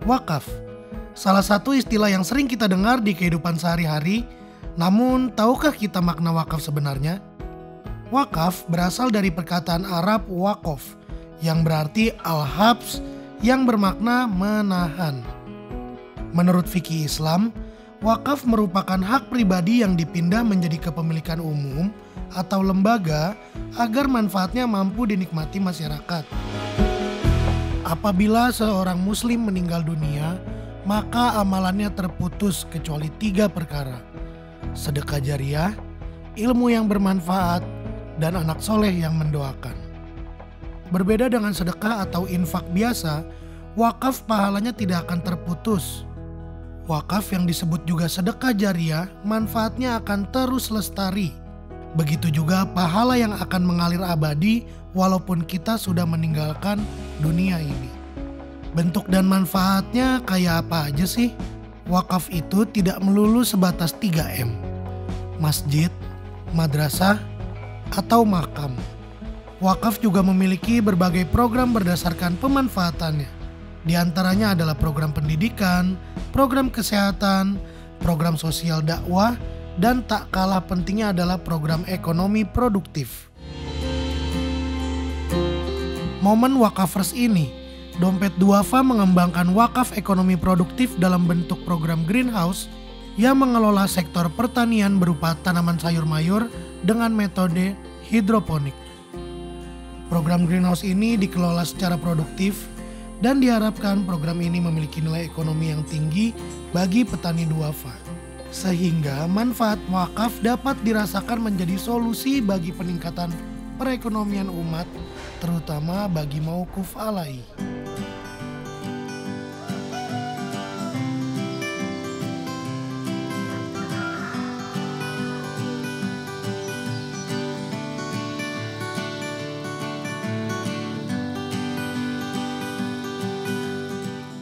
Wakaf, salah satu istilah yang sering kita dengar di kehidupan sehari-hari, namun tahukah kita makna wakaf sebenarnya? Wakaf berasal dari perkataan Arab wakof, yang berarti al-habs, yang bermakna menahan. Menurut fikih Islam, wakaf merupakan hak pribadi yang dipindah menjadi kepemilikan umum atau lembaga agar manfaatnya mampu dinikmati masyarakat. Apabila seorang muslim meninggal dunia, maka amalannya terputus kecuali 3 perkara: sedekah jariah, ilmu yang bermanfaat, dan anak soleh yang mendoakan. Berbeda dengan sedekah atau infak biasa, wakaf pahalanya tidak akan terputus. Wakaf yang disebut juga sedekah jariah, manfaatnya akan terus lestari. Begitu juga pahala yang akan mengalir abadi walaupun kita sudah meninggalkan dunia ini. Bentuk dan manfaatnya kayak apa aja sih? Wakaf itu tidak melulu sebatas 3M: masjid, madrasah, atau makam. Wakaf juga memiliki berbagai program berdasarkan pemanfaatannya. Di antaranya adalah program pendidikan, program kesehatan, program sosial dakwah, dan tak kalah pentingnya adalah program ekonomi produktif. Momen Wakafers ini, Dompet Duafa mengembangkan wakaf ekonomi produktif dalam bentuk program greenhouse yang mengelola sektor pertanian berupa tanaman sayur mayur dengan metode hidroponik. Program greenhouse ini dikelola secara produktif dan diharapkan program ini memiliki nilai ekonomi yang tinggi bagi petani duafa, sehingga manfaat wakaf dapat dirasakan menjadi solusi bagi peningkatan perekonomian umat, terutama bagi mauquf alai.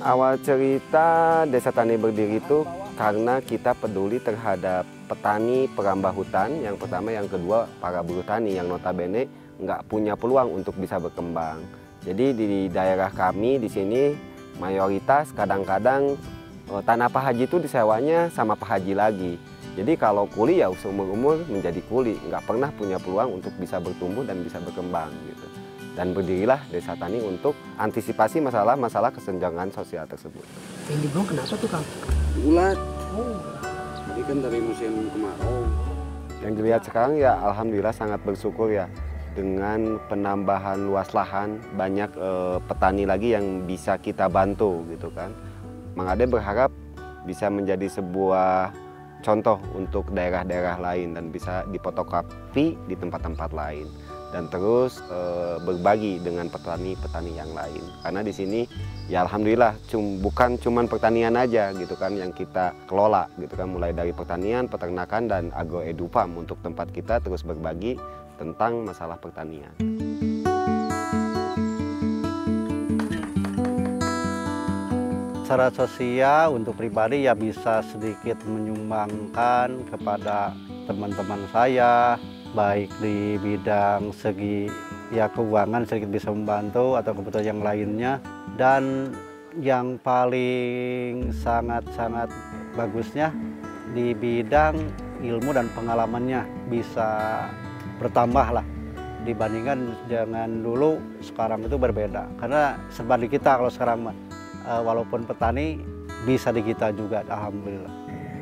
Awal cerita Desa Tani berdiri itu karena kita peduli terhadap petani perambah hutan, yang pertama, yang kedua para buruh tani yang notabene nggak punya peluang untuk bisa berkembang. Jadi di daerah kami di sini mayoritas kadang-kadang tanah Pak Haji itu disewanya sama Pak Haji lagi. Jadi kalau kuli ya seumur-umur menjadi kuli, nggak pernah punya peluang untuk bisa bertumbuh dan bisa berkembang gitu. Dan berdirilah Desa Tani untuk antisipasi masalah-masalah kesenjangan sosial tersebut. Yang dibuang kenapa tuh, Kang? Ulat. Ini kan dari musim kemarau. Yang dilihat sekarang ya alhamdulillah sangat bersyukur ya. Dengan penambahan luas lahan, banyak petani lagi yang bisa kita bantu gitu kan. Mang Ade berharap bisa menjadi sebuah contoh untuk daerah-daerah lain dan bisa difotokopi di tempat-tempat lain. Dan terus berbagi dengan petani-petani yang lain. Karena di sini ya alhamdulillah bukan cuman pertanian aja gitu kan yang kita kelola gitu kan, mulai dari pertanian, peternakan, dan agroedufam untuk tempat kita terus berbagi tentang masalah pertanian. Secara sosial untuk pribadi ya bisa sedikit menyumbangkan kepada teman-teman saya, baik di bidang segi ya keuangan sedikit bisa membantu atau kebutuhan yang lainnya, dan yang paling sangat-sangat bagusnya di bidang ilmu dan pengalamannya bisa bertambah lah dibandingkan dengan dulu. Sekarang itu berbeda karena serba di kita. Kalau sekarang walaupun petani bisa di kita juga, alhamdulillah.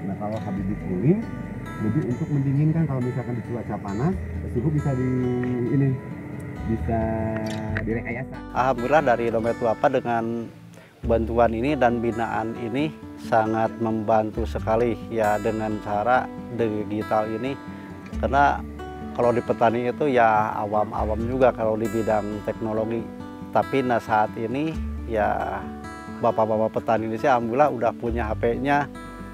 Nah kalau Habibie Cooling, jadi untuk mendinginkan kalau misalkan di cuaca panas, suhu bisa direkayasa. Alhamdulillah dari Dompet Duafa dengan bantuan ini dan binaan ini sangat membantu sekali ya dengan cara digital ini. Karena kalau di petani itu ya awam-awam juga kalau di bidang teknologi. Tapi saat ini ya bapak-bapak petani ini sih alhamdulillah udah punya HP-nya,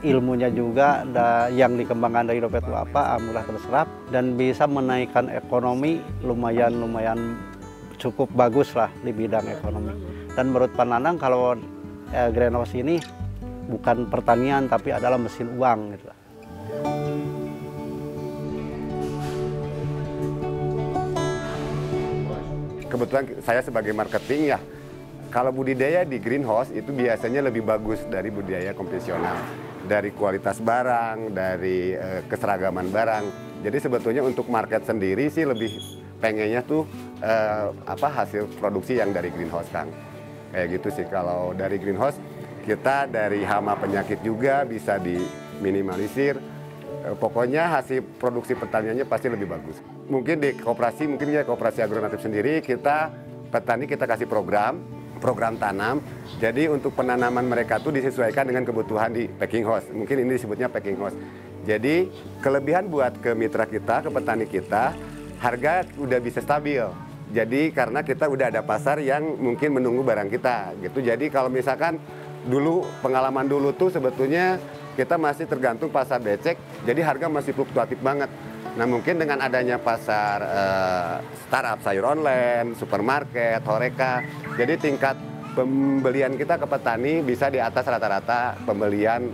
ilmunya juga yang dikembangkan dari Dompet Duafa alhamdulillah terserap dan bisa menaikkan ekonomi lumayan cukup bagus lah di bidang ekonomi. Dan menurut Pak Nanang kalau greenhouse ini bukan pertanian tapi adalah mesin uang gitu. Kebetulan saya sebagai marketing ya Kalau budidaya di greenhouse itu biasanya lebih bagus dari budidaya konvensional. Dari kualitas barang, dari keseragaman barang. Jadi sebetulnya untuk market sendiri sih lebih pengennya tuh hasil produksi yang dari greenhouse, Kang. Kayak gitu sih. Kalau dari greenhouse kita dari hama penyakit juga bisa diminimalisir. Pokoknya hasil produksi pertaniannya pasti lebih bagus. Mungkin di koperasi, mungkin ya koperasi agronatif sendiri petani kita kasih program tanam. Jadi untuk penanaman mereka tuh disesuaikan dengan kebutuhan di packing house. Mungkin ini disebutnya packing house. Jadi kelebihan buat ke mitra kita, ke petani kita, harga udah bisa stabil. Jadi karena kita udah ada pasar yang mungkin menunggu barang kita gitu. Jadi kalau misalkan pengalaman dulu tuh sebetulnya kita masih tergantung pasar becek, jadi harga masih fluktuatif banget. Nah mungkin dengan adanya pasar startup sayur online, supermarket, horeca, jadi tingkat pembelian kita ke petani bisa di atas rata-rata pembelian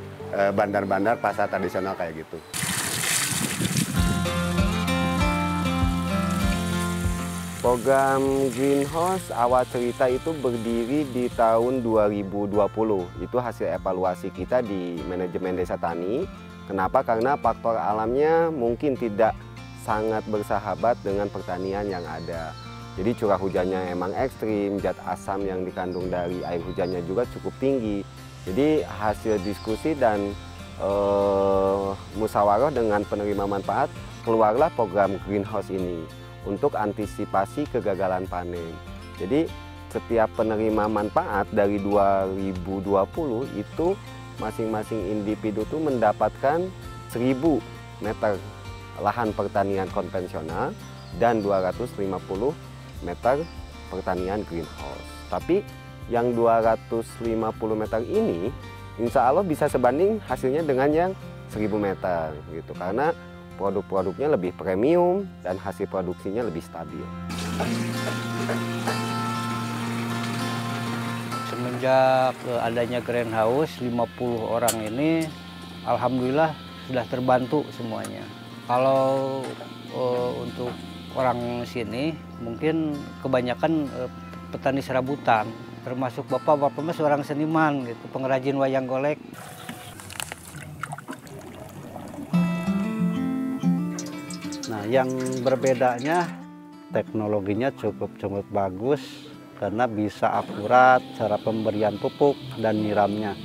bandar-bandar pasar tradisional kayak gitu. Program Greenhouse awal cerita itu berdiri di tahun 2020. Itu hasil evaluasi kita di manajemen desa tani. Kenapa? Karena faktor alamnya mungkin tidak sangat bersahabat dengan pertanian yang ada. Jadi curah hujannya emang ekstrim, zat asam yang dikandung dari air hujannya juga cukup tinggi. Jadi hasil diskusi dan musyawarah dengan penerima manfaat, keluarlah program Greenhouse ini untuk antisipasi kegagalan panen. Jadi setiap penerima manfaat dari 2020 itu masing-masing individu itu mendapatkan 1000 meter lahan pertanian konvensional dan 250 meter pertanian greenhouse. Tapi yang 250 meter ini insya Allah bisa sebanding hasilnya dengan yang 1000 meter gitu, karena produk-produknya lebih premium dan hasil produksinya lebih stabil. Semenjak adanya greenhouse, 50 orang ini alhamdulillah sudah terbantu semuanya. Kalau untuk orang sini mungkin kebanyakan petani serabutan, termasuk bapak mas seorang seniman gitu, pengrajin wayang golek. Nah, yang berbedanya teknologinya cukup bagus karena bisa akurat cara pemberian pupuk dan nyiramnya.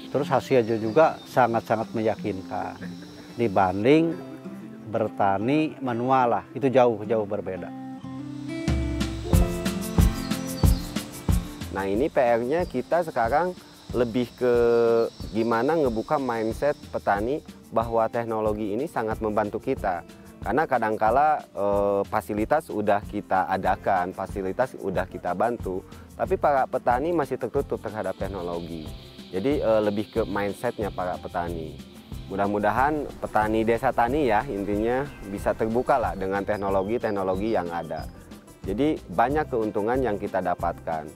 Terus hasilnya juga sangat-sangat meyakinkan dibanding bertani manual lah, itu jauh berbeda. Nah ini PR-nya kita sekarang lebih ke gimana ngebuka mindset petani bahwa teknologi ini sangat membantu kita. Karena kadangkala fasilitas udah kita adakan, fasilitas udah kita bantu, tapi para petani masih tertutup terhadap teknologi. Jadi lebih ke mindsetnya para petani. Mudah-mudahan petani desa tani ya intinya bisa terbuka lah dengan teknologi-teknologi yang ada. Jadi banyak keuntungan yang kita dapatkan.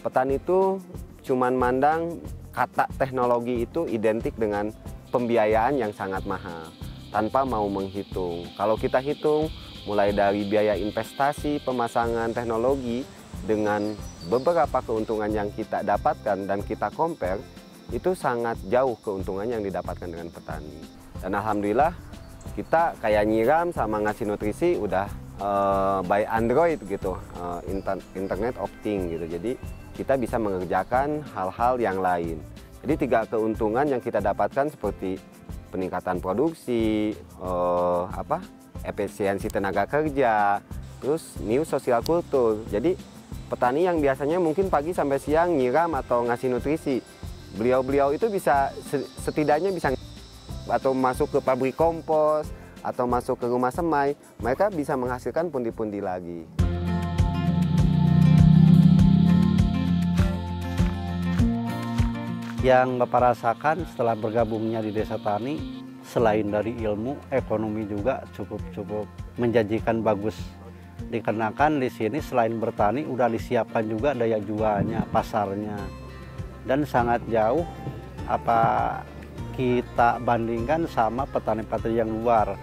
Petani itu cuman mandang kata teknologi itu identik dengan pembiayaan yang sangat mahal, tanpa mau menghitung. Kalau kita hitung mulai dari biaya investasi, pemasangan teknologi dengan beberapa keuntungan yang kita dapatkan dan kita compare, itu sangat jauh keuntungan yang didapatkan dengan petani. Dan alhamdulillah kita kayak nyiram sama ngasih nutrisi udah by Android gitu, Internet of Things gitu. Jadi kita bisa mengerjakan hal-hal yang lain. Jadi 3 keuntungan yang kita dapatkan seperti peningkatan produksi, efisiensi tenaga kerja, terus new sosial kultur. Jadi petani yang biasanya mungkin pagi sampai siang nyiram atau ngasih nutrisi, beliau itu bisa setidaknya bisa atau masuk ke pabrik kompos atau masuk ke rumah semai, mereka bisa menghasilkan pundi-pundi lagi. Yang Bapak rasakan setelah bergabungnya di Desa Tani, selain dari ilmu, ekonomi juga cukup menjanjikan bagus. Dikarenakan di sini selain bertani, udah disiapkan juga daya jualnya, pasarnya. Dan sangat jauh apa kita bandingkan sama petani-petani yang luar.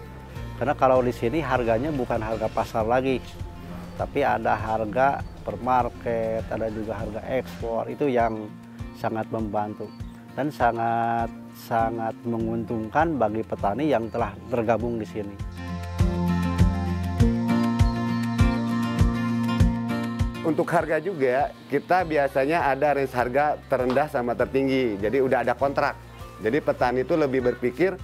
Karena kalau di sini harganya bukan harga pasar lagi, tapi ada harga per market, ada juga harga ekspor, itu yang sangat membantu dan sangat menguntungkan bagi petani yang telah tergabung di sini. Untuk harga juga, kita biasanya ada range harga terendah sama tertinggi. Jadi udah ada kontrak. Jadi petani itu lebih berpikir,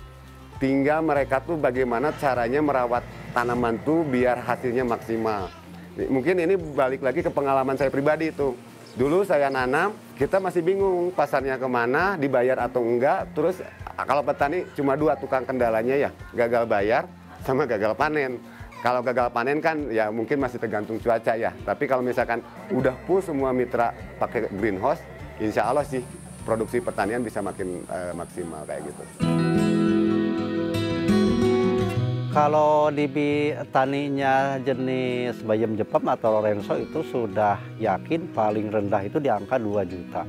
tinggal mereka tuh bagaimana caranya merawat tanaman tuh biar hasilnya maksimal. Mungkin ini balik lagi ke pengalaman saya pribadi itu. Dulu saya nanam, kita masih bingung pasarnya kemana, dibayar atau enggak. Terus kalau petani cuma dua tukang kendalanya ya, gagal bayar sama gagal panen. Kalau gagal panen kan ya mungkin masih tergantung cuaca ya. Tapi kalau misalkan udah full semua mitra pakai greenhouse, insya Allah sih produksi pertanian bisa makin maksimal kayak gitu. Kalau di taninya jenis bayam Jepang atau Lorenzo itu sudah yakin paling rendah itu di angka 2 juta.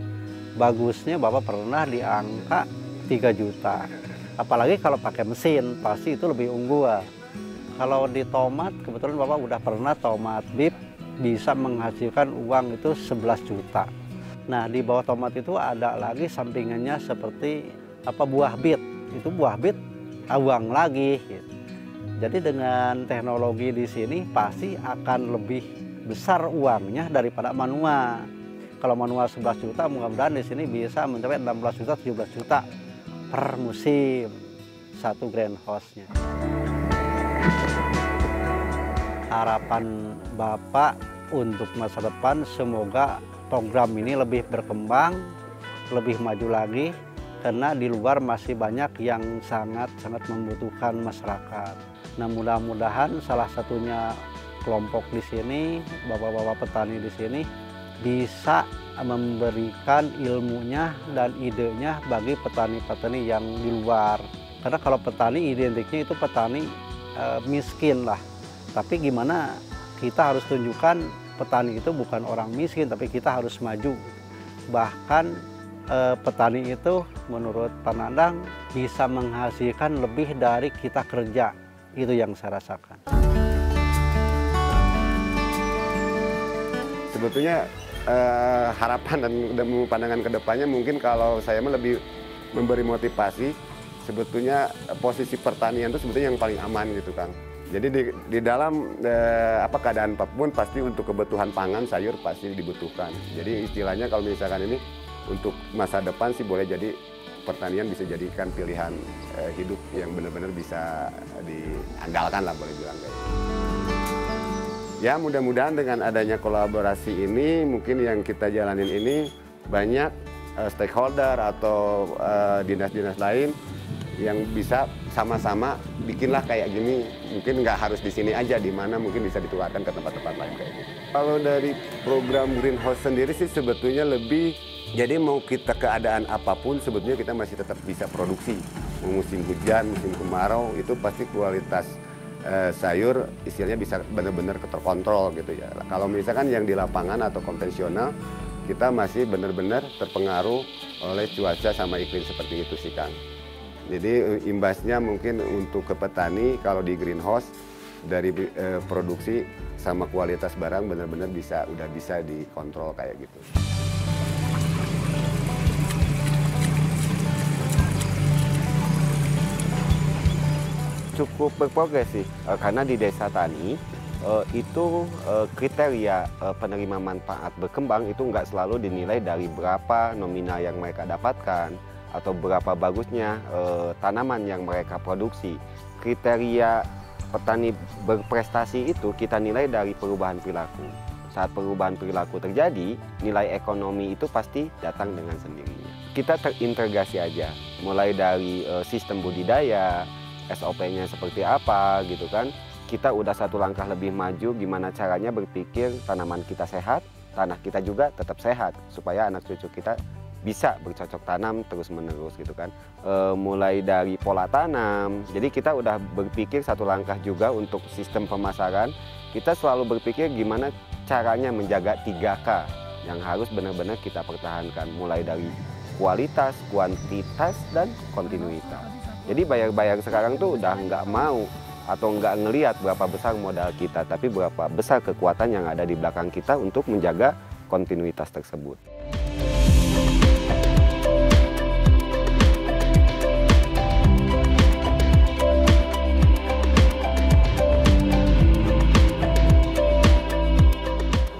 Bagusnya Bapak pernah di angka 3 juta. Apalagi kalau pakai mesin pasti itu lebih unggul. Kalau di tomat, kebetulan Bapak udah pernah tomat bib bisa menghasilkan uang itu 11 juta. Nah, di bawah tomat itu ada lagi sampingannya seperti buah bit. Itu buah bit uang lagi. Gitu. Jadi dengan teknologi di sini pasti akan lebih besar uangnya daripada manual. Kalau manual 11 juta, mudah-mudahan di sini bisa mencapai 16 juta, 17 juta per musim satu greenhouse-nya. Harapan Bapak untuk masa depan semoga program ini lebih berkembang, lebih maju lagi, karena di luar masih banyak yang sangat membutuhkan masyarakat. Nah, mudah-mudahan salah satunya kelompok di sini, bapak-bapak petani di sini bisa memberikan ilmunya dan idenya bagi petani-petani yang di luar. Karena kalau petani identiknya itu petani miskin lah. Tapi gimana kita harus tunjukkan petani itu bukan orang miskin, tapi kita harus maju. Bahkan petani itu menurut Pak Nandang bisa menghasilkan lebih dari kita kerja. Itu yang saya rasakan. Sebetulnya harapan dan pandangan ke depannya mungkin kalau saya lebih memberi motivasi, sebetulnya posisi pertanian itu sebetulnya yang paling aman gitu Kang. Jadi di dalam keadaan apapun pasti untuk kebutuhan pangan sayur pasti dibutuhkan. Jadi istilahnya kalau misalkan ini untuk masa depan sih boleh jadi pertanian bisa jadikan pilihan hidup yang benar-benar bisa diandalkan lah boleh bilang kayak gitu. Ya mudah-mudahan dengan adanya kolaborasi ini mungkin yang kita jalanin ini banyak stakeholder atau dinas-dinas lain yang bisa sama-sama bikinlah kayak gini, mungkin nggak harus di sini aja, di mana mungkin bisa ditularkan ke tempat-tempat lain kayak gitu. Kalau dari program greenhouse sendiri sih sebetulnya lebih, jadi mau kita keadaan apapun sebetulnya kita masih tetap bisa produksi. Musim hujan, musim kemarau itu pasti kualitas sayur istilahnya bisa benar-benar terkontrol gitu ya. Kalau misalkan yang di lapangan atau konvensional kita masih benar-benar terpengaruh oleh cuaca sama iklim seperti itu sih Kang. Jadi imbasnya mungkin untuk ke petani kalau di greenhouse dari produksi sama kualitas barang benar-benar udah bisa dikontrol kayak gitu. Cukup berprogres sih, karena di desa tani itu kriteria penerima manfaat berkembang itu nggak selalu dinilai dari berapa nominal yang mereka dapatkan atau berapa bagusnya tanaman yang mereka produksi. Kriteria petani berprestasi itu kita nilai dari perubahan perilaku. Saat perubahan perilaku terjadi, nilai ekonomi itu pasti datang dengan sendirinya. Kita terintegrasi aja, mulai dari sistem budidaya, SOP-nya seperti apa gitu kan. Kita udah satu langkah lebih maju gimana caranya berpikir tanaman kita sehat, tanah kita juga tetap sehat supaya anak cucu kita bisa bercocok tanam terus-menerus gitu kan. Mulai dari pola tanam, jadi kita udah berpikir satu langkah juga untuk sistem pemasaran. Kita selalu berpikir gimana caranya menjaga 3K yang harus benar-benar kita pertahankan, mulai dari kualitas, kuantitas, dan kontinuitas. Jadi bayar-bayar sekarang tuh udah nggak mau atau nggak ngelihat berapa besar modal kita, tapi berapa besar kekuatan yang ada di belakang kita untuk menjaga kontinuitas tersebut.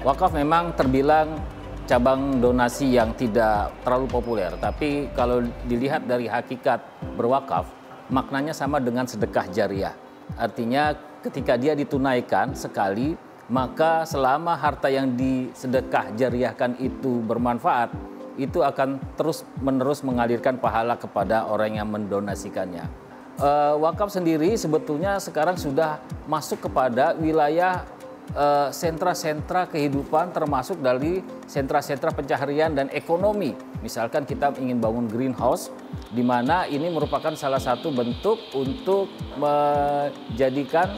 Wakaf memang terbilang cabang donasi yang tidak terlalu populer, tapi kalau dilihat dari hakikat berwakaf, maknanya sama dengan sedekah jariah. Artinya ketika dia ditunaikan sekali, maka selama harta yang disedekah jariahkan itu bermanfaat, itu akan terus-menerus mengalirkan pahala kepada orang yang mendonasikannya. Wakaf sendiri sebetulnya sekarang sudah masuk kepada wilayah sentra-sentra kehidupan, termasuk dari sentra-sentra pencaharian dan ekonomi. Misalkan kita ingin bangun greenhouse, di mana ini merupakan salah satu bentuk untuk menjadikan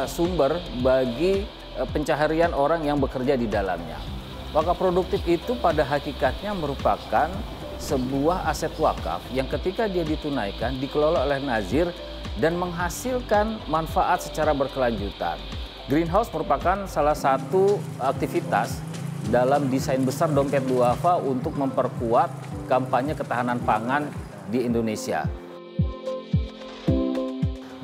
sumber bagi pencaharian orang yang bekerja di dalamnya. Wakaf produktif itu pada hakikatnya merupakan sebuah aset wakaf yang ketika dia ditunaikan dikelola oleh nazir dan menghasilkan manfaat secara berkelanjutan. Greenhouse merupakan salah satu aktivitas dalam desain besar Dompet Duafa untuk memperkuat kampanye ketahanan pangan di Indonesia.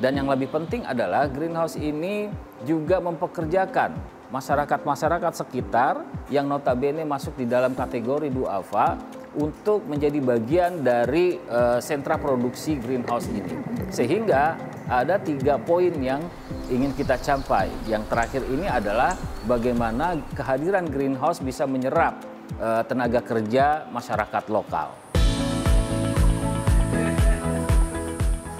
Dan yang lebih penting adalah greenhouse ini juga mempekerjakan masyarakat-masyarakat sekitar yang notabene masuk di dalam kategori duafa untuk menjadi bagian dari sentra produksi greenhouse ini. Sehingga ada 3 poin yang ingin kita capai. Yang terakhir ini adalah bagaimana kehadiran greenhouse bisa menyerap tenaga kerja masyarakat lokal.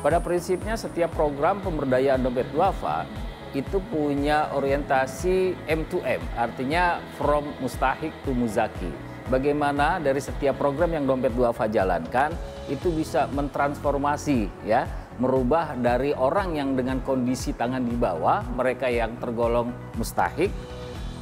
Pada prinsipnya setiap program pemberdayaan Dompet Duafa itu punya orientasi M2M, artinya from mustahik to muzaki. Bagaimana dari setiap program yang Dompet Duafa jalankan itu bisa mentransformasi, ya, merubah dari orang yang dengan kondisi tangan di bawah, mereka yang tergolong mustahik,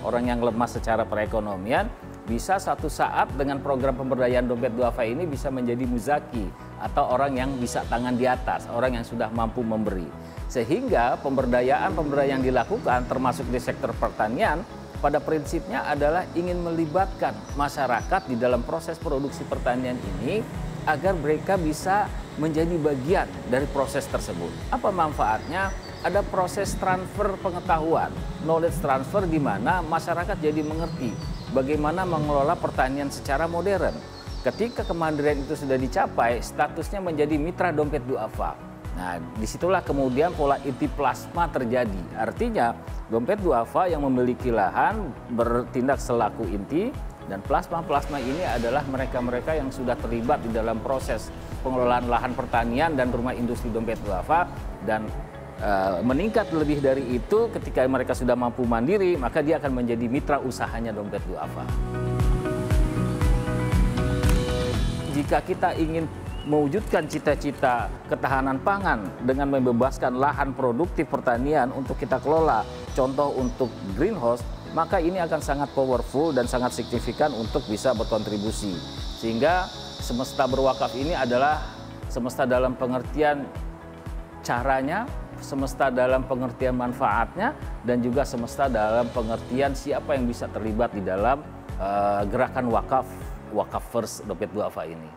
orang yang lemah secara perekonomian, bisa satu saat dengan program pemberdayaan Dompet Duafa ini bisa menjadi muzaki atau orang yang bisa tangan di atas, orang yang sudah mampu memberi. Sehingga pemberdayaan yang dilakukan termasuk di sektor pertanian pada prinsipnya adalah ingin melibatkan masyarakat di dalam proses produksi pertanian ini agar mereka bisa menjadi bagian dari proses tersebut. Apa manfaatnya? Ada proses transfer pengetahuan, knowledge transfer di mana masyarakat jadi mengerti bagaimana mengelola pertanian secara modern. Ketika kemandirian itu sudah dicapai, statusnya menjadi mitra Dompet Duafa. Nah, disitulah kemudian pola inti plasma terjadi. Artinya, Dompet Duafa yang memiliki lahan bertindak selaku inti, dan plasma-plasma ini adalah mereka-mereka yang sudah terlibat di dalam proses pengelolaan lahan pertanian dan rumah industri Dompet Duafa, dan meningkat lebih dari itu ketika mereka sudah mampu mandiri, maka dia akan menjadi mitra usahanya Dompet Duafa. Jika kita ingin mewujudkan cita-cita ketahanan pangan dengan membebaskan lahan produktif pertanian untuk kita kelola, contoh untuk greenhouse, maka ini akan sangat powerful dan sangat signifikan untuk bisa berkontribusi. Sehingga semesta berwakaf ini adalah semesta dalam pengertian caranya, semesta dalam pengertian manfaatnya, dan juga semesta dalam pengertian siapa yang bisa terlibat di dalam gerakan wakaf first Dompet Duafa ini.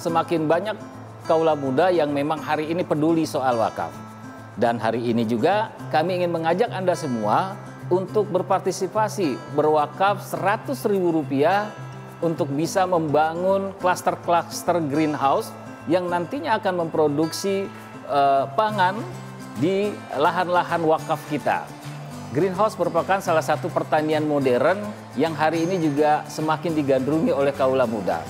Semakin banyak kaula muda yang memang hari ini peduli soal wakaf. Dan hari ini juga kami ingin mengajak Anda semua untuk berpartisipasi berwakaf Rp100.000 untuk bisa membangun klaster-klaster greenhouse yang nantinya akan memproduksi pangan di lahan-lahan wakaf kita. Greenhouse merupakan salah satu pertanian modern yang hari ini juga semakin digandrungi oleh kaula muda.